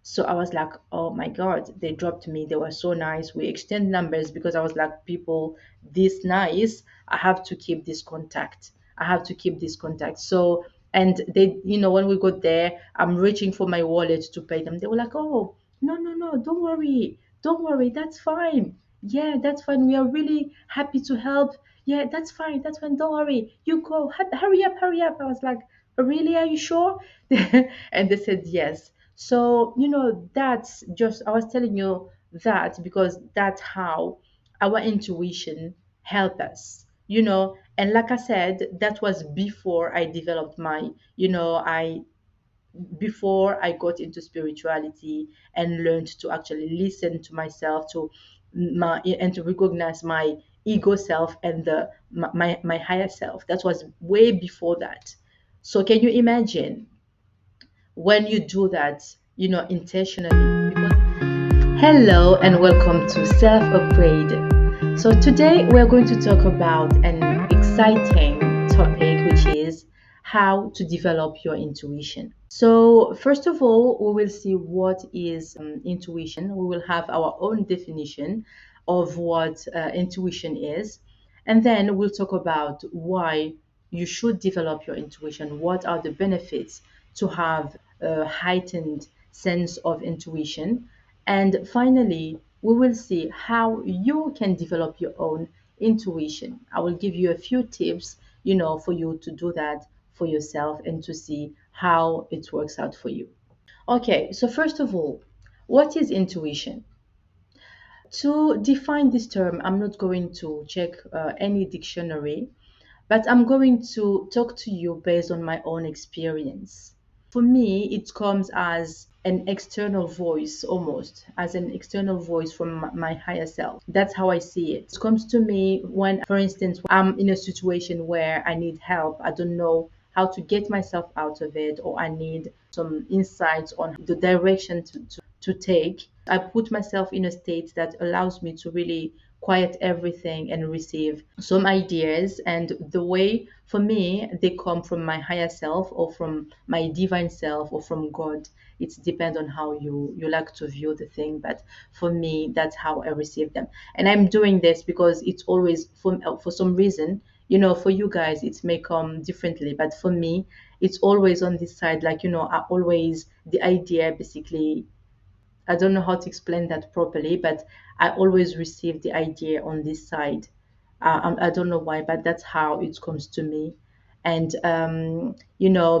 So I was like, oh my God, they dropped me. They were so nice. We exchanged numbers because I was like, people this nice, I have to keep this contact. I have to keep this contact. So, and they, when we got there, I'm reaching for my wallet to pay them. They were like, oh, no, no, no, don't worry. Don't worry. That's fine. Yeah, that's fine. We are really happy to help. Yeah, that's fine. That's fine. Don't worry. You go. Hurry up, hurry up. I was like, really? Are you sure? And they said yes. So, that's just, I was telling you that because that's how our intuition help us, And like I said, that was before I developed I before I got into spirituality and learned to actually listen to myself, and to recognize my ego self and my higher self. That was way before that. So can you imagine when you do that, intentionally? Because hello and welcome to Self Upgrade. So today we're going to talk about an exciting topic, which is how to develop your intuition. So first of all, we will see what is intuition. We will have our own definition of what intuition is, and then we'll talk about why you should develop your intuition. What are the benefits to have a heightened sense of intuition? And finally, we will see how you can develop your own intuition. I will give you a few tips, for you to do that for yourself and to see how it works out for you. Okay, so first of all, what is intuition? To define this term, I'm not going to check any dictionary, but I'm going to talk to you based on my own experience. For me, it comes as an external voice, almost as an external voice from my higher self. That's how I see it. It comes to me when, for instance, I'm in a situation where I need help. I don't know how to get myself out of it, or I need some insights on the direction to take. I put myself in a state that allows me to really quiet everything and receive some ideas. And the way, for me, they come from my higher self or from my divine self or from God. It depends on how you like to view the thing, but for me, that's how I receive them. And I'm doing this because it's always for some reason, for you guys it may come differently, but for me it's always on this side. Like, I always, the idea basically, I don't know how to explain that properly, but I always receive the idea on this side. I don't know why, but that's how it comes to me. And,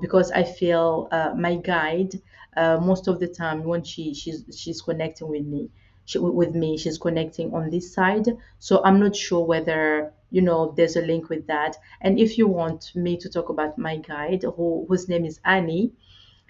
because I feel my guide, most of the time when she's connecting with me, she's connecting on this side. So I'm not sure whether, there's a link with that. And if you want me to talk about my guide, whose name is Annie,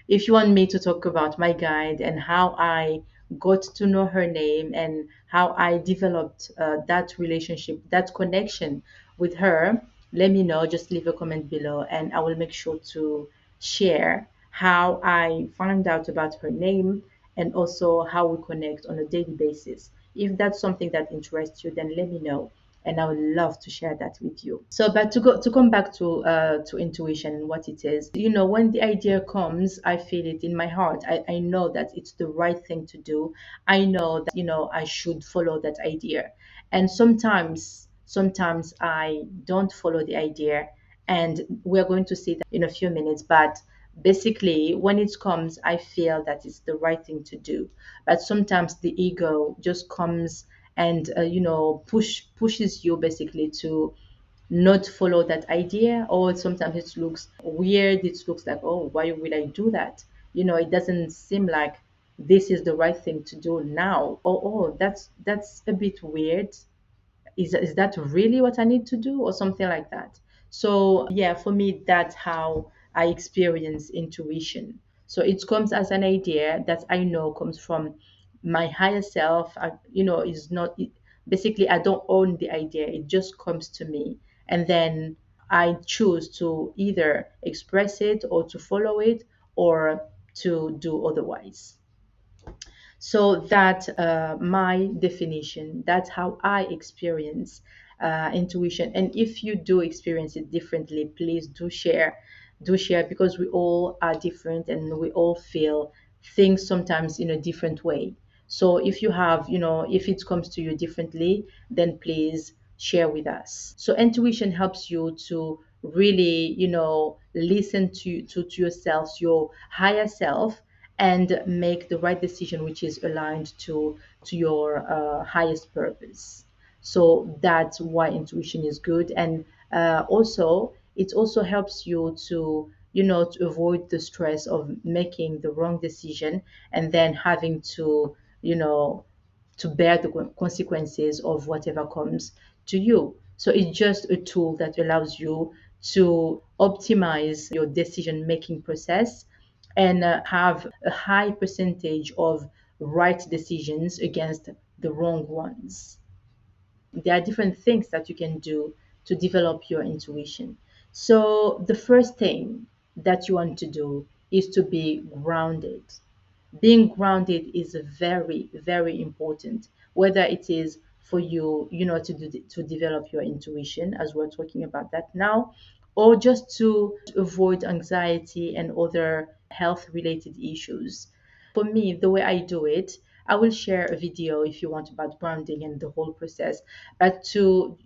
if you want me to talk about my guide and how I got to know her name and how I developed that relationship, that connection with her, let me know. Just leave a comment below and I will make sure to share how I found out about her name and also how we connect on a daily basis. If that's something that interests you, then let me know and I would love to share that with you. So, but to come back to intuition and what it is, when the idea comes, I feel it in my heart. I know that it's the right thing to do. I know that I should follow that idea, and sometimes I don't follow the idea, and we're going to see that in a few minutes. But basically, when it comes, I feel that it's the right thing to do. But sometimes the ego just comes and pushes you basically to not follow that idea, or sometimes it looks weird. It looks like, oh, why will I do that? It doesn't seem like this is the right thing to do now. Oh, that's a bit weird. Is that really what I need to do, or something like that? So yeah, for me, that's how I experience intuition. So it comes as an idea that I know comes from my higher self. Is not basically, I don't own the idea. It just comes to me, and then I choose to either express it or to follow it or to do otherwise. So that my definition, that's how I experience intuition. And if you do experience it differently, please do share, because we all are different and we all feel things sometimes in a different way. So if you have, if it comes to you differently, then please share with us. So intuition helps you to really, listen to yourself, your higher self, and make the right decision which is aligned to your highest purpose. So that's why intuition is good. And also it also helps you to avoid the stress of making the wrong decision and then having you know to bear the consequences of whatever comes to you. So it's just a tool that allows you to optimize your decision making process and have a high percentage of right decisions against the wrong ones. There are different things that you can do to develop your intuition. So the first thing that you want to do is to be grounded. Being grounded is very, very important, whether it is for you, to develop your intuition, as we're talking about that now, or just to avoid anxiety and other health related issues. For me, the way I do it, I will share a video if you want about grounding and the whole process. But to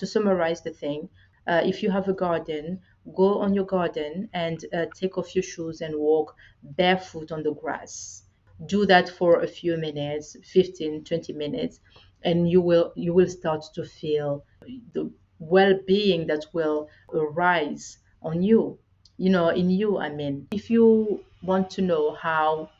summarize the thing, if you have a garden, go on your garden and take off your shoes and walk barefoot on the grass. Do that for a few minutes, 15, 20 minutes, and you will start to feel the well-being that will arise on you, in you, I mean. If you want to know how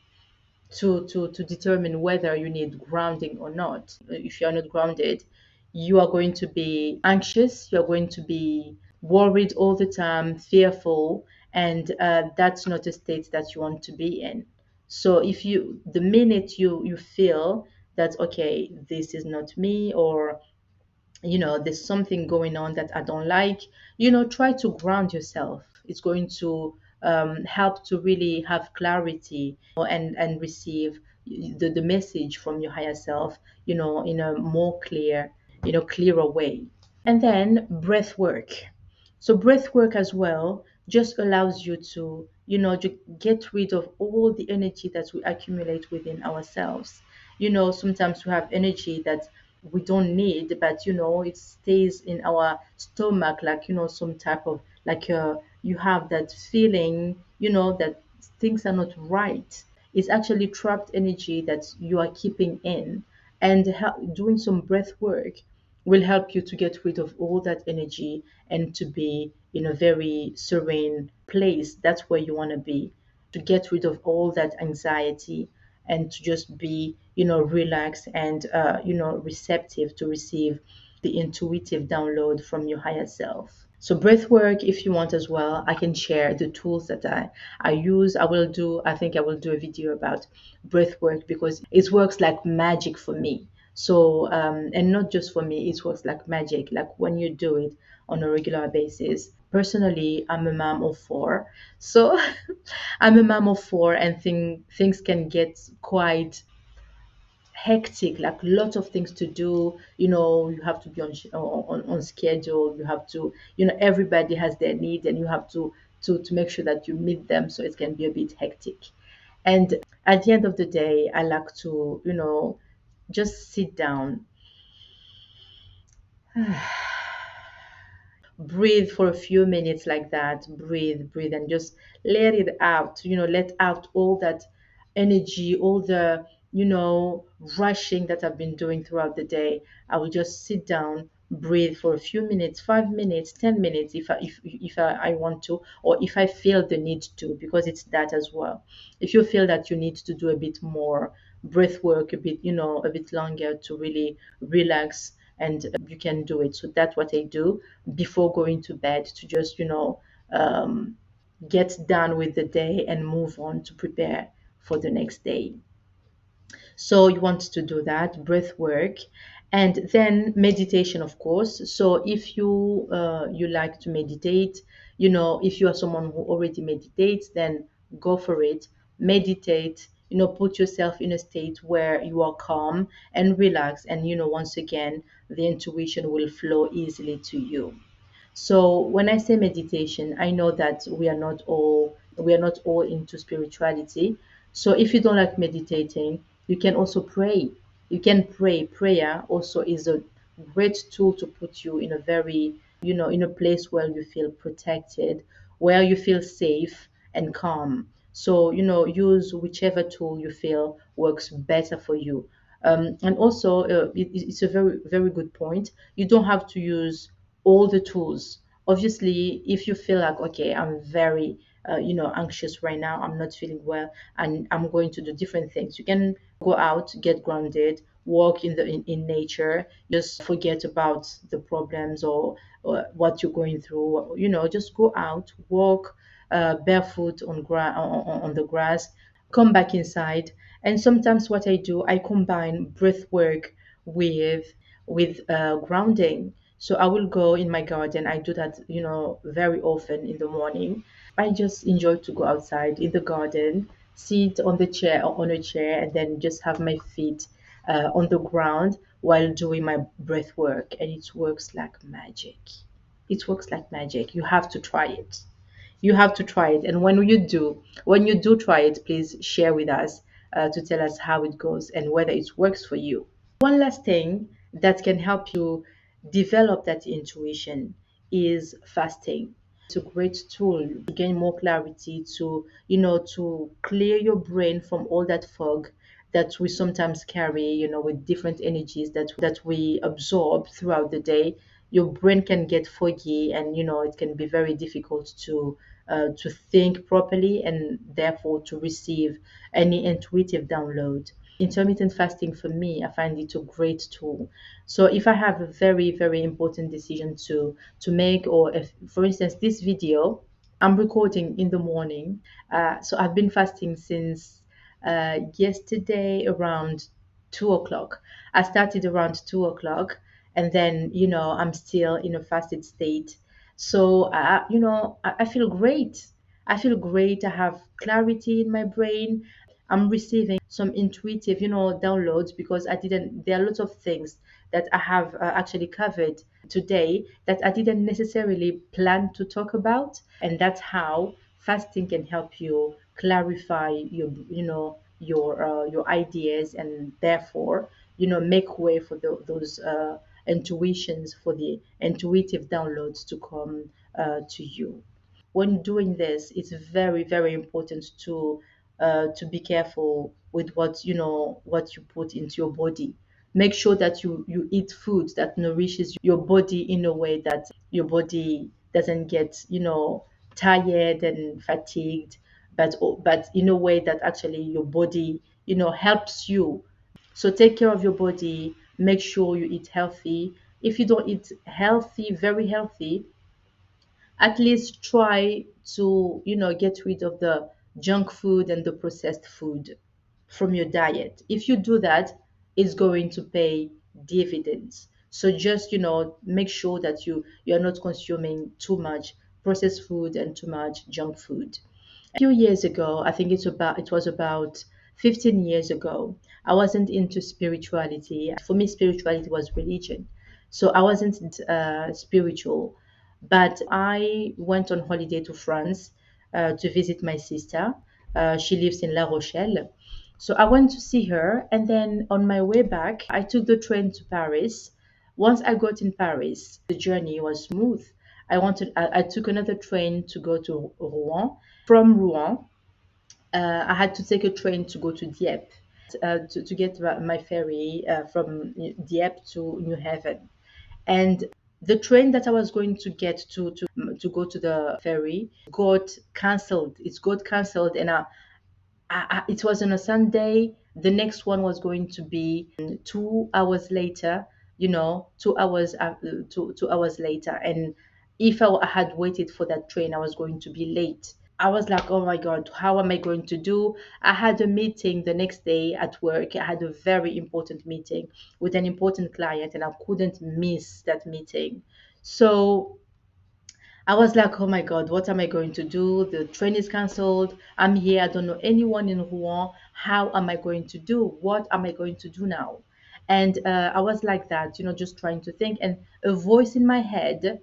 to determine whether you need grounding or not. If you're not grounded, you are going to be anxious, you're going to be worried all the time, fearful, and that's not a state that you want to be in. So the minute you feel that, okay, this is not me, or there's something going on that I don't like, try to ground yourself. It's going to help to really have clarity and receive the message from your higher self, in a more clearer way. And then breath work. So breath work as well just allows you to get rid of all the energy that we accumulate within ourselves. Sometimes we have energy that we don't need, but it stays in our stomach, like some type of, like, you have that feeling, that things are not right. It's actually trapped energy that you are keeping in, and doing some breath work will help you to get rid of all that energy and to be in a very serene place. That's where you want to be, to get rid of all that anxiety and to just be, relaxed and, receptive to receive the intuitive download from your higher self. So breath work, if you want as well, I can share the tools that I use. I think I will do a video about breath work because it works like magic for me. So, and not just for me, it works like magic. Like when you do it on a regular basis. Personally, I'm a mom of four. So I'm a mom of four, and things can get quite hectic, like lots of things to do. You have to be on schedule. You have to, everybody has their needs, and you have to make sure that you meet them. So it can be a bit hectic. And at the end of the day, I like to, just sit down, breathe for a few minutes like that. Breathe, and just let it out. Let out all that energy, all the, rushing that I've been doing throughout the day. I will just sit down, breathe for a few minutes, 5 minutes, 10 minutes, if I want to, or if I feel the need to, because it's that as well. If you feel that you need to do a bit more breath work, a bit longer to really relax, and you can do it. So that's what I do before going to bed, to just, um, get done with the day and move on to prepare for the next day. So you want to do that breath work, and then meditation, of course. So if you like to meditate, if you are someone who already meditates, then go for it. Meditate. Put yourself in a state where you are calm and relaxed, and once again, the intuition will flow easily to you. So when I say meditation, I know that we are not all into spirituality. So if you don't like meditating, you can also pray. You can pray. Prayer also is a great tool to put you in a very, in a place where you feel protected, where you feel safe and calm. So, use whichever tool you feel works better for you. And also, it's a very, very good point. You don't have to use all the tools. Obviously, if you feel like, okay, I'm very, anxious right now, I'm not feeling well, and I'm going to do different things. You can go out, get grounded, walk in nature, just forget about the problems or what you're going through. Just go out, walk barefoot on the grass, come back inside. And sometimes what I do, I combine breath work with grounding. So I will go in my garden. I do that, very often in the morning. I just enjoy to go outside in the garden, sit on the chair or on a chair, and then just have my feet on the ground while doing my breath work. And it works like magic. It works like magic. You have to try it. You have to try it. And when you do try it, please share with us to tell us how it goes and whether it works for you. One last thing that can help you develop that intuition is fasting. It's a great tool to gain more clarity, to clear your brain from all that fog that we sometimes carry, with different energies that we absorb throughout the day. Your brain can get foggy, and it can be very difficult to think properly, and therefore to receive any intuitive download. Intermittent fasting, for me, I find it a great tool. So if I have a very, very important decision to make, or if, for instance, this video I'm recording in the morning, so I've been fasting since yesterday around 2 o'clock. I started around 2 o'clock, and then I'm still in a fasted state. So I feel great. I feel great. I have clarity in my brain. I'm receiving some intuitive, downloads, because I didn't. There are lots of things that I have actually covered today that I didn't necessarily plan to talk about, and that's how fasting can help you clarify your ideas, and therefore make way for those intuitions, for the intuitive downloads to come to you. When doing this, it's very, very important to be careful with what you put into your body. Make sure that you eat food that nourishes your body in a way that your body doesn't get tired and fatigued, but in a way that actually your body helps you. So take care of your body. Make sure you eat healthy. If you don't eat healthy, very healthy, at least try to get rid of the junk food and the processed food from your diet. If you do that, it's going to pay dividends. So just make sure that you're not consuming too much processed food and too much junk food. A few years ago, I think it was about 15 years ago, I wasn't into spirituality. For me, spirituality was religion. So I wasn't spiritual. But I went on holiday to France to visit my sister. She lives in La Rochelle. So I went to see her, and then on my way back, I took the train to Paris. Once I got in Paris, the journey was smooth. I took another train to go to Rouen. From Rouen, I had to take a train to go to Dieppe, to get my ferry from Dieppe to New Haven. And the train that I was going to get to go to the ferry got cancelled. It got cancelled, and it was on a Sunday. The next one was going to be 2 hours later. 2 hours, 2 hours later, and if I had waited for that train, I was going to be late. I was like, oh my God, how am I going to do? I had a meeting the next day at work. I had a very important meeting with an important client, and I couldn't miss that meeting. So I was like, oh my God, what am I going to do? The train is cancelled. I'm here. I don't know anyone in Rouen. How am I going to do? What am I going to do now? And I was like that, just trying to think. And a voice in my head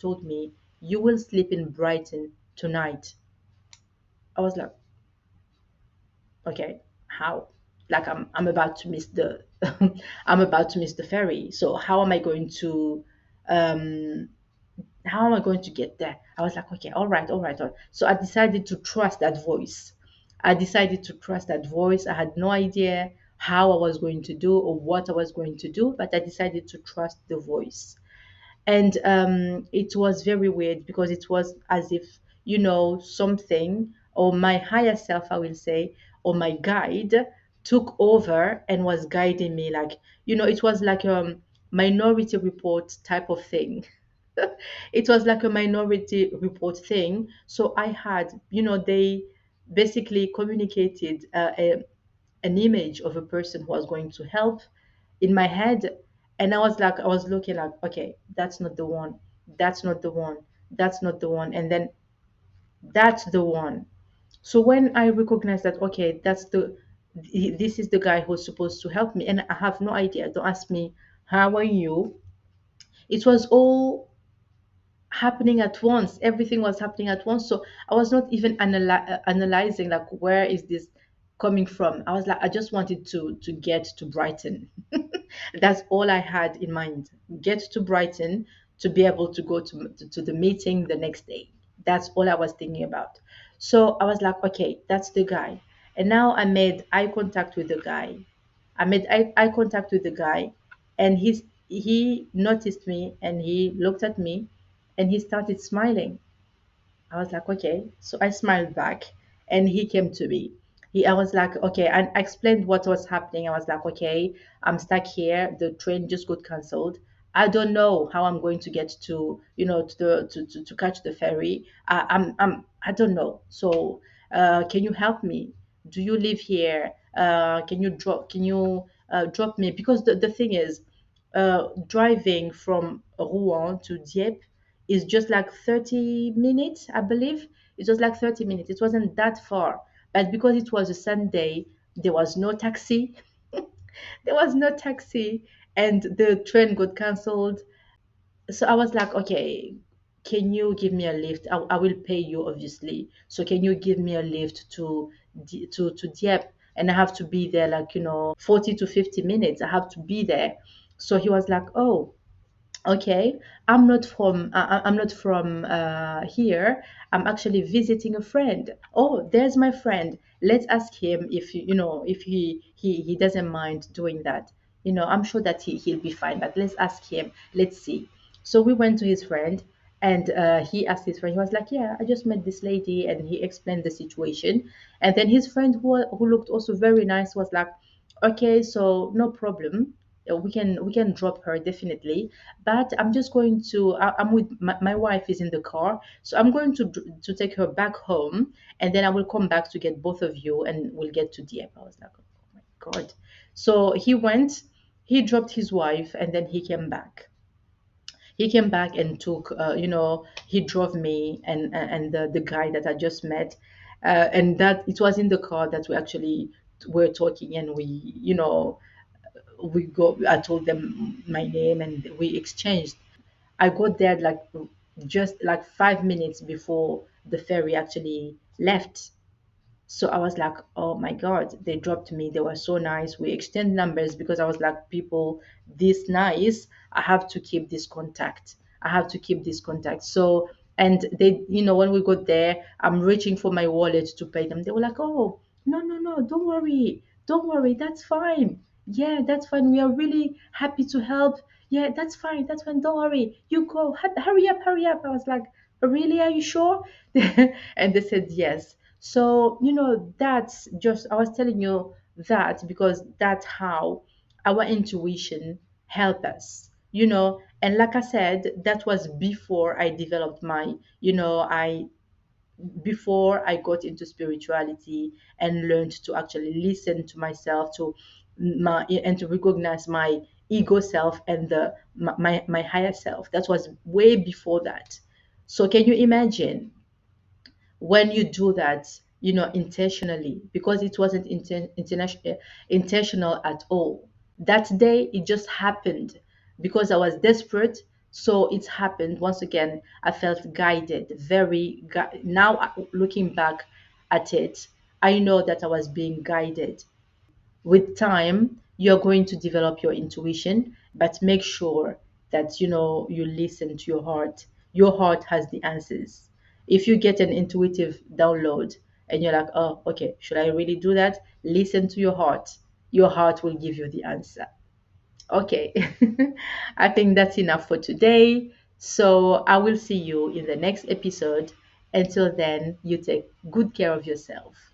told me, you will sleep in Brighton tonight. I was like, okay, how? Like I'm about to miss the I'm about to miss the ferry. So um how am I going to get there? I was like, okay, all right, all right, all right. So I decided to trust that voice. I decided to trust that voice. I had no idea how I was going to do or what I was going to do, but I decided to trust the voice. And it was very weird because it was as if, something, or my higher self, I will say, or my guide took over and was guiding me. Like, it was like a minority report type of thing. It was like a minority report thing. So I had, they basically communicated an image of a person who was going to help in my head. And I was looking like, okay, that's not the one, that's not the one, that's not the one. And then that's the one. So when I recognized that, okay, this is the guy who's supposed to help me, and I have no idea. Don't ask me, how are you? It was all happening at once. Everything was happening at once. So I was not even analyzing like where is this coming from. I was like, I just wanted to get to Brighton. That's all I had in mind. Get to Brighton to be able to go to the meeting the next day. That's all I was thinking about. So I was like, okay, that's the guy. And now I made eye contact with the guy. I made eye contact with the guy, and he noticed me and he looked at me and he started smiling. I was like, okay. So I smiled back and he came to me. I was like, okay. And I explained what was happening. I was like, okay, I'm stuck here. The train just got cancelled. I don't know how I'm going to get to, to catch the ferry. I don't know. So, can you help me? Do you live here? Can you drop me? Because the thing is, driving from Rouen to Dieppe is just like 30 minutes, I believe. It was like 30 minutes. It wasn't that far. But because it was a Sunday, there was no taxi. There was no taxi, and the train got cancelled. So I was like, okay, can you give me a lift? I will pay you, obviously. So can you give me a lift to Dieppe? And I have to be there like, 40 to 50 minutes. I have to be there. So he was like, oh, okay, I'm not from here. I'm actually visiting a friend. Oh, there's my friend. Let's ask him if if he doesn't mind doing that. I'm sure that he'll be fine, but let's ask him. Let's see. So we went to his friend, and he asked his friend. He was like, yeah, I just met this lady, and he explained the situation. And then his friend, who looked also very nice, was like, okay, so no problem. We can drop her definitely, but I'm just going to I'm with my wife is in the car, so I'm going to take her back home, and then I will come back to get both of you, and we'll get to Dieppe. I was like, oh my god. So he dropped his wife, and then he came back and took, he drove me and the guy that I just met, and that it was in the car that we actually were talking, and I told them my name and we exchanged. I got there like just like 5 minutes before the ferry actually left. So I was like, oh my God, they dropped me. They were so nice. We exchanged numbers because I was like, people this nice, I have to keep this contact. I have to keep this contact. So, and they, when we got there, I'm reaching for my wallet to pay them. They were like, oh, no, no, no, don't worry. Don't worry. That's fine. Yeah, that's fine. We are really happy to help. Yeah, that's fine. That's fine. Don't worry. You go. Hurry up, hurry up. I was like, really? Are you sure? And they said yes. So, that's just, I was telling you that because that's how our intuition help us, And like I said, that was before I developed before I got into spirituality and learned to actually listen to myself, and to recognize my ego self and my higher self. That was way before that. So can you imagine when you do that, intentionally, because it wasn't intentional at all. That day, it just happened because I was desperate. So it happened. Once again, I felt guided, now looking back at it, I know that I was being guided. With time, you're going to develop your intuition, but make sure that you listen to your heart. Your heart has the answers. If you get an intuitive download and you're like, oh, okay, should I really do that? Listen to your heart. Your heart will give you the answer. Okay. I think that's enough for today. So I will see you in the next episode. Until then, you take good care of yourself.